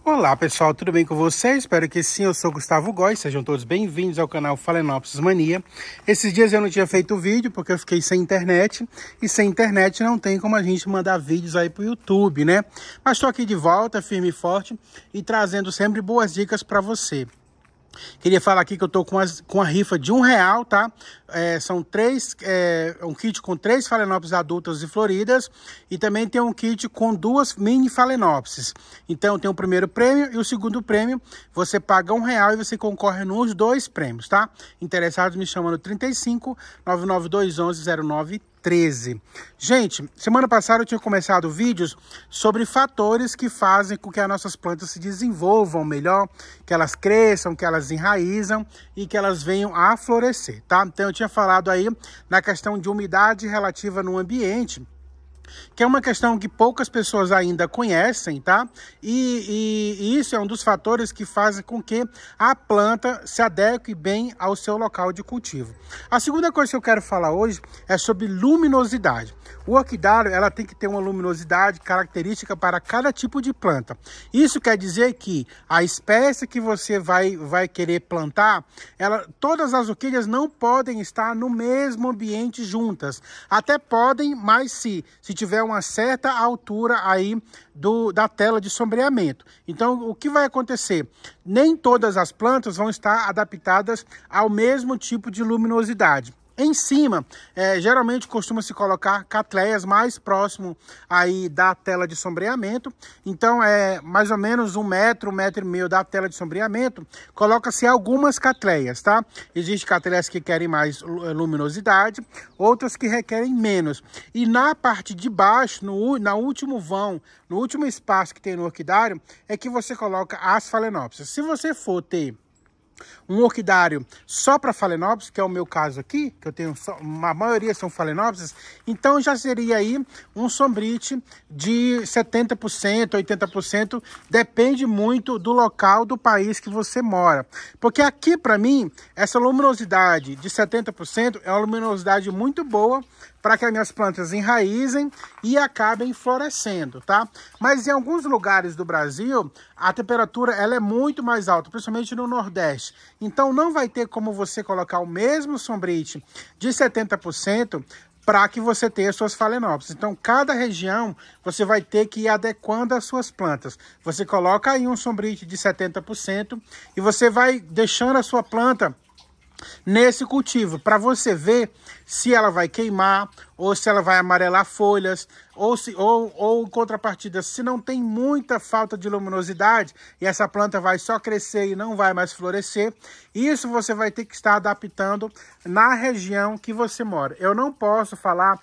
Olá pessoal, tudo bem com vocês? Espero que sim, eu sou Gustavo Góes, sejam todos bem-vindos ao canal Phalaenopsis Mania. Esses dias eu não tinha feito vídeo porque eu fiquei sem internet, e sem internet não tem como a gente mandar vídeos aí pro YouTube, né? Mas estou aqui de volta, firme e forte, e trazendo sempre boas dicas para você. Queria falar aqui que eu tô com a rifa de R$1, tá? São um kit com 3 Phalaenopsis adultas e floridas, e também tem um kit com 2 mini Phalaenopsis. Então tem o primeiro prêmio e o segundo prêmio. Você paga R$1 e você concorre nos 2 prêmios, tá? Interessados me chamam no 35 99211 0913. Gente, semana passada eu tinha começado vídeos sobre fatores que fazem com que as nossas plantas se desenvolvam melhor, que elas cresçam, que elas enraizam e que elas venham a florescer, tá? Então eu tinha falado aí na questão de umidade relativa no ambiente, que é uma questão que poucas pessoas ainda conhecem, tá? E isso é um dos fatores que fazem com que a planta se adeque bem ao seu local de cultivo. A segunda coisa que eu quero falar hoje é sobre luminosidade. O orquidário, ela tem que ter uma luminosidade característica para cada tipo de planta. Isso quer dizer que a espécie que você vai querer plantar, todas as orquídeas não podem estar no mesmo ambiente juntas. Até podem, mas se tiver uma certa altura aí da tela de sombreamento. Então, o que vai acontecer? Nem todas as plantas vão estar adaptadas ao mesmo tipo de luminosidade. Em cima, geralmente costuma-se colocar catleias mais próximo aí da tela de sombreamento. Então, mais ou menos 1 metro, 1,5 metro da tela de sombreamento, coloca-se algumas catleias, tá? Existem catleias que querem mais luminosidade, outras que requerem menos. E na parte de baixo, no último vão, no último espaço que tem no orquidário, é que você coloca as Phalaenopsis. Se você for ter um orquidário só para Phalaenopsis, que é o meu caso aqui, que eu tenho a maioria são Phalaenopsis, então já seria aí um sombrite de 70%, 80%, depende muito do local do país que você mora. Porque aqui, para mim, essa luminosidade de 70% é uma luminosidade muito boa para que as minhas plantas enraizem e acabem florescendo, tá? Mas em alguns lugares do Brasil, a temperatura ela é muito mais alta, principalmente no Nordeste. Então não vai ter como você colocar o mesmo sombrite de 70% para que você tenha suas Phalaenopsis. Então, cada região você vai ter que ir adequando as suas plantas. Você coloca aí um sombrite de 70% e você vai deixando a sua planta nesse cultivo, para você ver se ela vai queimar, ou se ela vai amarelar folhas, ou em contrapartida, se não tem muita falta de luminosidade, e essa planta vai só crescer e não vai mais florescer. Isso você vai ter que estar adaptando na região que você mora. Eu não posso falar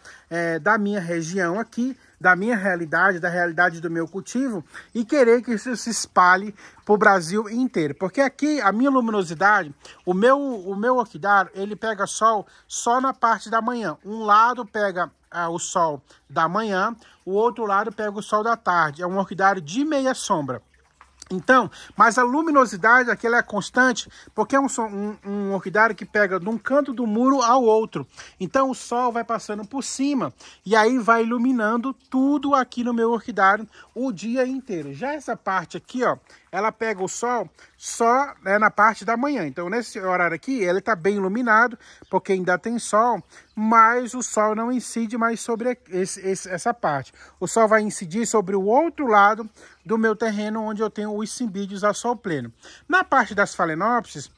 da minha região aqui, da minha realidade, da realidade do meu cultivo, e querer que isso se espalhe para o Brasil inteiro. Porque aqui, a minha luminosidade, o meu orquidário, ele pega sol só na parte da manhã. Um lado pega o sol da manhã, o outro lado pega o sol da tarde. É um orquidário de meia sombra. Então, mas a luminosidade aqui ela é constante, porque é um orquidário que pega de um canto do muro ao outro. Então o sol vai passando por cima e aí vai iluminando tudo aqui no meu orquidário o dia inteiro. Já essa parte aqui, ó, ela pega o sol só na parte da manhã. Então nesse horário aqui ele está bem iluminado, porque ainda tem sol, mas o sol não incide mais sobre essa parte. O sol vai incidir sobre o outro lado do meu terreno, onde eu tenho os cimbídeos a sol pleno. Na parte das Phalaenopsis,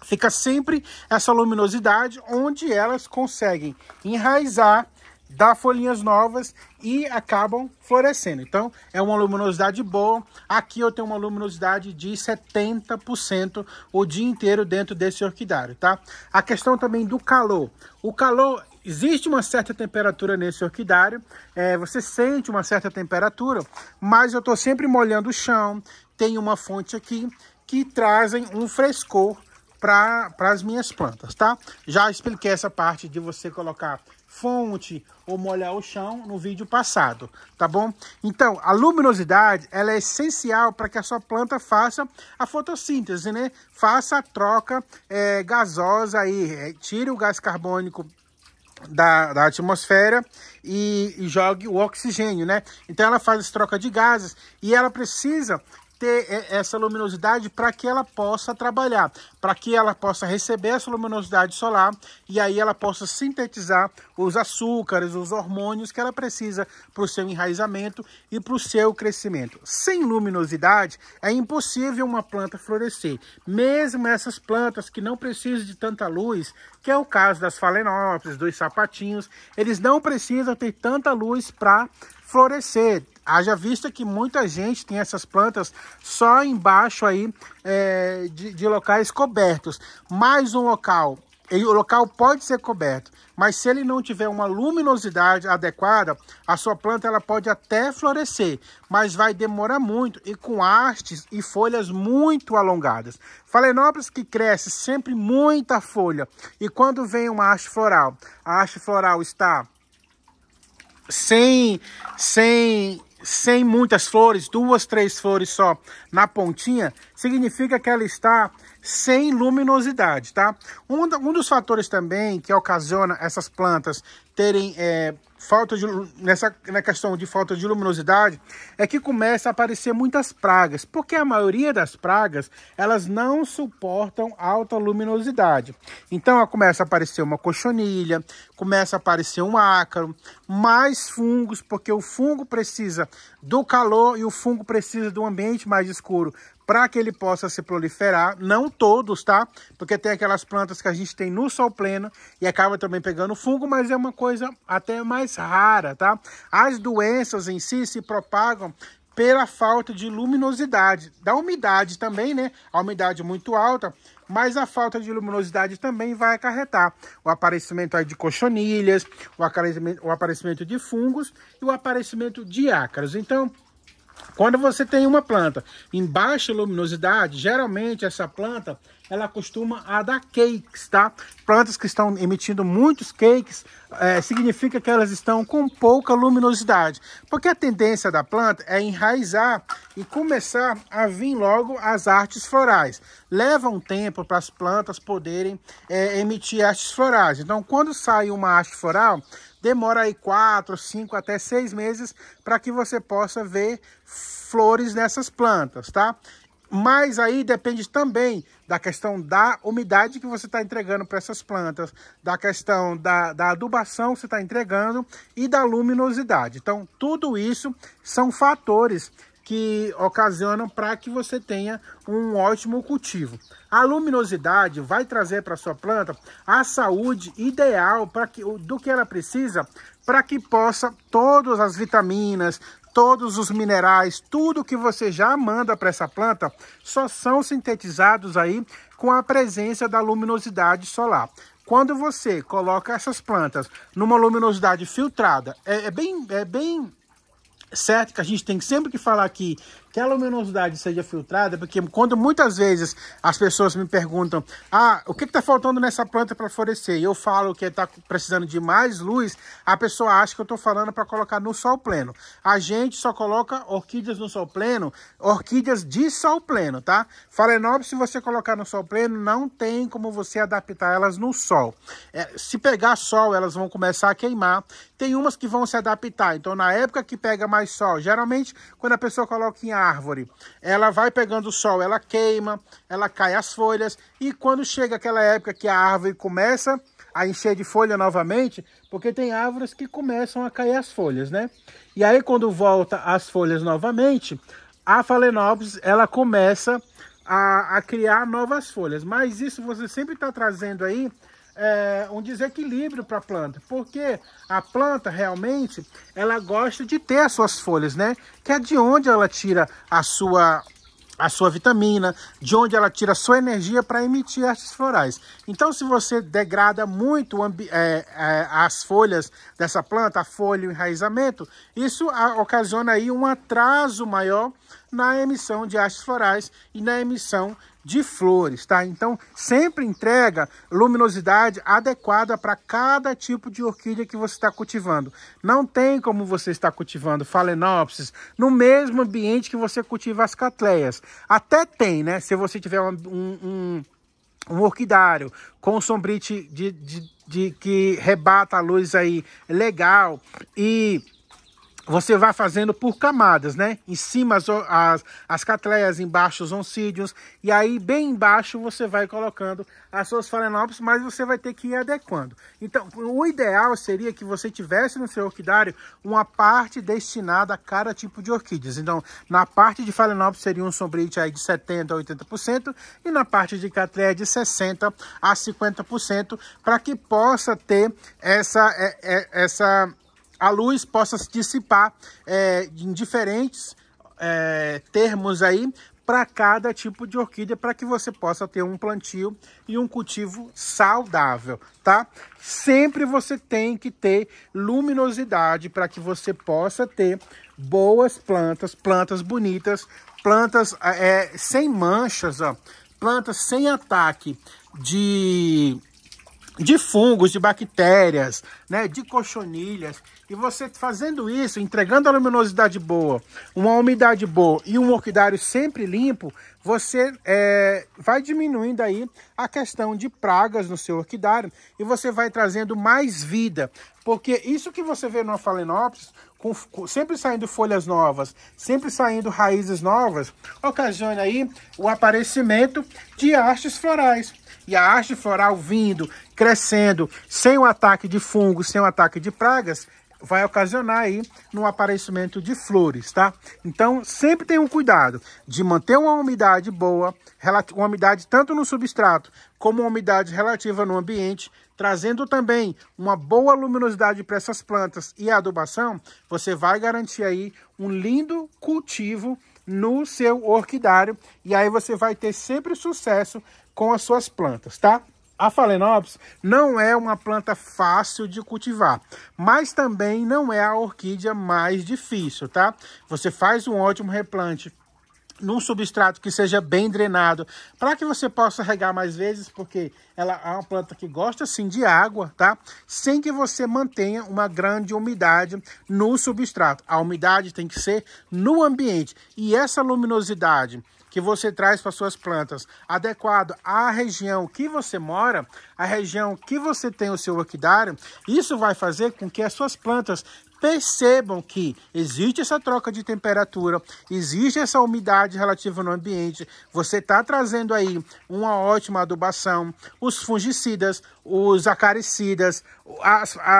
fica sempre essa luminosidade, onde elas conseguem enraizar, dar folhinhas novas e acabam florescendo. Então, é uma luminosidade boa. Aqui eu tenho uma luminosidade de 70% o dia inteiro dentro desse orquidário, tá? A questão também do calor. O calor, existe uma certa temperatura nesse orquidário, você sente uma certa temperatura, mas eu estou sempre molhando o chão. Tem uma fonte aqui que trazem um frescor para as minhas plantas, tá? Já expliquei essa parte de você colocar fonte ou molhar o chão no vídeo passado, tá bom? Então, a luminosidade, ela é essencial para que a sua planta faça a fotossíntese, né? Faça a troca gasosa aí, tire o gás carbônico da atmosfera e jogue o oxigênio, né? Então ela faz essa troca de gases e ela precisa ter essa luminosidade para que ela possa trabalhar, para que ela possa receber essa luminosidade solar e aí ela possa sintetizar os açúcares, os hormônios que ela precisa para o seu enraizamento e para o seu crescimento. Sem luminosidade é impossível uma planta florescer, mesmo essas plantas que não precisam de tanta luz, que é o caso das Phalaenopsis, dos sapatinhos, eles não precisam ter tanta luz para florescer. Haja vista que muita gente tem essas plantas só embaixo aí de locais cobertos, mas o local pode ser coberto, mas se ele não tiver uma luminosidade adequada, a sua planta ela pode até florescer, mas vai demorar muito e com hastes e folhas muito alongadas. Phalaenopsis que cresce sempre muita folha e quando vem uma haste floral, a haste floral está sem muitas flores, 2, 3 flores só na pontinha, significa que ela está sem luminosidade, tá? Um dos fatores também que ocasiona essas plantas terem na questão de falta de luminosidade é que começa a aparecer muitas pragas, porque a maioria das pragas elas não suportam alta luminosidade. Então começa a aparecer uma cochonilha, começa a aparecer um ácaro, mais fungos, porque o fungo precisa do calor e o fungo precisa do ambiente mais escuro para que ele possa se proliferar, não todos, tá? Porque tem aquelas plantas que a gente tem no sol pleno e acaba também pegando fungo, mas é uma coisa até mais rara, tá? As doenças em si se propagam pela falta de luminosidade, da umidade também, né? A umidade muito alta, mas a falta de luminosidade também vai acarretar o aparecimento aí de cochonilhas, o aparecimento de fungos e o aparecimento de ácaros. Então, quando você tem uma planta em baixa luminosidade, geralmente essa planta ela costuma a dar cakes, tá? Plantas que estão emitindo muitos cakes, significa que elas estão com pouca luminosidade. Porque a tendência da planta é enraizar e começar a vir logo as hastes florais. Leva um tempo para as plantas poderem emitir hastes florais. Então, quando sai uma haste floral, demora aí 4, 5 até 6 meses para que você possa ver flores nessas plantas, tá? Mas aí depende também da questão da umidade que você está entregando para essas plantas, da questão da adubação que você está entregando e da luminosidade. Então, tudo isso são fatores que ocasionam para que você tenha um ótimo cultivo. A luminosidade vai trazer para a sua planta a saúde ideal do que ela precisa para que possa todas as vitaminas, todos os minerais, tudo que você já manda para essa planta, só são sintetizados aí com a presença da luminosidade solar. Quando você coloca essas plantas numa luminosidade filtrada, é bem certo que a gente tem sempre que falar aqui que a luminosidade seja filtrada, porque quando muitas vezes as pessoas me perguntam o que está faltando nessa planta para florescer, e eu falo que está precisando de mais luz, a pessoa acha que eu estou falando para colocar no sol pleno. A gente só coloca orquídeas no sol pleno, orquídeas de sol pleno, tá? Phalaenopsis, se você colocar no sol pleno, não tem como você adaptar elas no sol. Se pegar sol, elas vão começar a queimar. Tem umas que vão se adaptar, então na época que pega mais sol, geralmente quando a pessoa coloca em árvore, ela vai pegando o sol, ela queima, ela cai as folhas, e quando chega aquela época que a árvore começa a encher de folha novamente, porque tem árvores que começam a cair as folhas, né? E aí quando volta as folhas novamente, a Phalaenopsis, ela começa a criar novas folhas, mas isso você sempre está trazendo aí um desequilíbrio para a planta, porque a planta realmente ela gosta de ter as suas folhas, né? Que é de onde ela tira a sua vitamina, de onde ela tira a sua energia para emitir hastes florais. Então, se você degrada muito as folhas dessa planta, a folha e o enraizamento, isso ocasiona aí um atraso maior na emissão de hastes florais e na emissão de flores, tá? Então, sempre entrega luminosidade adequada para cada tipo de orquídea que você está cultivando. Não tem como você estar cultivando Phalaenopsis no mesmo ambiente que você cultiva as catleias. Até tem, né? Se você tiver um orquidário com sombrite que rebata a luz aí legal e você vai fazendo por camadas, né? Em cima as catleias, embaixo os oncídios. E aí bem embaixo você vai colocando as suas phalaenopsis, mas você vai ter que ir adequando. Então o ideal seria que você tivesse no seu orquidário uma parte destinada a cada tipo de orquídeas. Então na parte de phalaenopsis seria um sombrite aí de 70% a 80% e na parte de catleia de 60% a 50%, para que possa ter a luz possa se dissipar em diferentes termos aí para cada tipo de orquídea, para que você possa ter um plantio e um cultivo saudável, tá? Sempre você tem que ter luminosidade para que você possa ter boas plantas, plantas bonitas, plantas sem manchas, ó, plantas sem ataque de fungos, de bactérias, né, de cochonilhas. E você fazendo isso, entregando a luminosidade boa, uma umidade boa e um orquidário sempre limpo, você vai diminuindo aí a questão de pragas no seu orquidário e você vai trazendo mais vida. Porque isso que você vê numa phalaenopsis, sempre saindo folhas novas, sempre saindo raízes novas, ocasiona aí o aparecimento de hastes florais. E a haste floral vindo, crescendo, sem o ataque de fungos, sem o ataque de pragas, vai ocasionar aí no aparecimento de flores, tá? Então, sempre tenha um cuidado de manter uma umidade boa, uma umidade tanto no substrato, como uma umidade relativa no ambiente, trazendo também uma boa luminosidade para essas plantas e a adubação, você vai garantir aí um lindo cultivo no seu orquidário e aí você vai ter sempre sucesso com as suas plantas, tá? A phalaenopsis não é uma planta fácil de cultivar, mas também não é a orquídea mais difícil, tá? Você faz um ótimo replante num substrato que seja bem drenado, para que você possa regar mais vezes, porque ela é uma planta que gosta sim de água, tá? Sem que você mantenha uma grande umidade no substrato. A umidade tem que ser no ambiente. E essa luminosidade que você traz para suas plantas, adequado à região que você mora, a região que você tem o seu orquidário, isso vai fazer com que as suas plantas percebam que existe essa troca de temperatura, existe essa umidade relativa no ambiente, você está trazendo aí uma ótima adubação, os fungicidas, os acaricidas,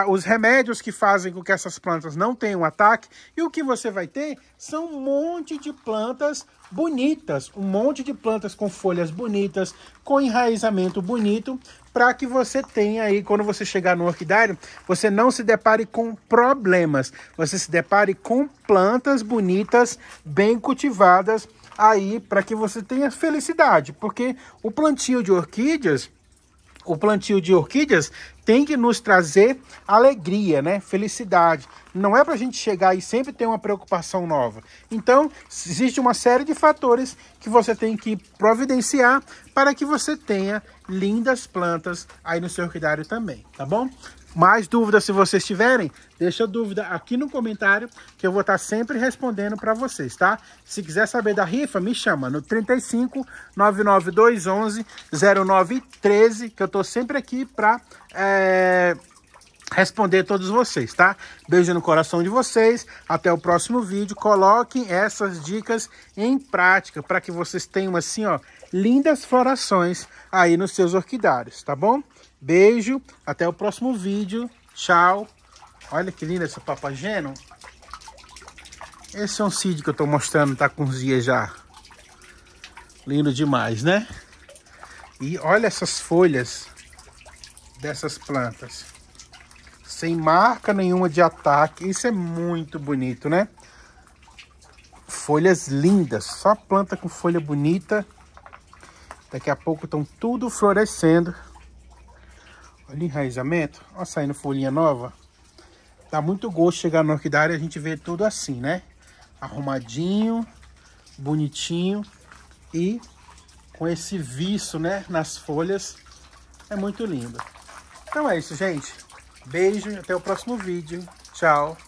os remédios que fazem com que essas plantas não tenham ataque, e o que você vai ter são um monte de plantas bonitas, um monte de plantas com folhas bonitas, com enraizamento bonito, para que você tenha aí, quando você chegar no orquidário, você não se depare com problemas, você se depare com plantas bonitas, bem cultivadas aí, para que você tenha felicidade, porque o plantio de orquídeas tem que nos trazer alegria, né? Felicidade. Não é para a gente chegar e sempre ter uma preocupação nova. Então, existe uma série de fatores que você tem que providenciar para que você tenha lindas plantas aí no seu orquidário também, tá bom? Mais dúvidas, se vocês tiverem, deixa a dúvida aqui no comentário, que eu vou estar sempre respondendo para vocês, tá? Se quiser saber da rifa, me chama no 35 99211 0913, que eu tô sempre aqui para responder todos vocês, tá? Beijo no coração de vocês, até o próximo vídeo. Coloquem essas dicas em prática para que vocês tenham assim, ó, lindas florações aí nos seus orquidários, tá bom? Beijo, até o próximo vídeo, tchau. Olha que linda essa papageno. Esse é um seed que eu tô mostrando, tá com uns dias já. Lindo demais, né? E olha essas folhas dessas plantas. Sem marca nenhuma de ataque. Isso é muito bonito, né? Folhas lindas. Só planta com folha bonita. Daqui a pouco estão tudo florescendo. Olha o enraizamento. Olha saindo folhinha nova. Dá muito gosto chegar no orquidário e a gente vê tudo assim, né? Arrumadinho, bonitinho e com esse viço, né, nas folhas. É muito lindo. Então é isso, gente. Beijo e até o próximo vídeo. Tchau.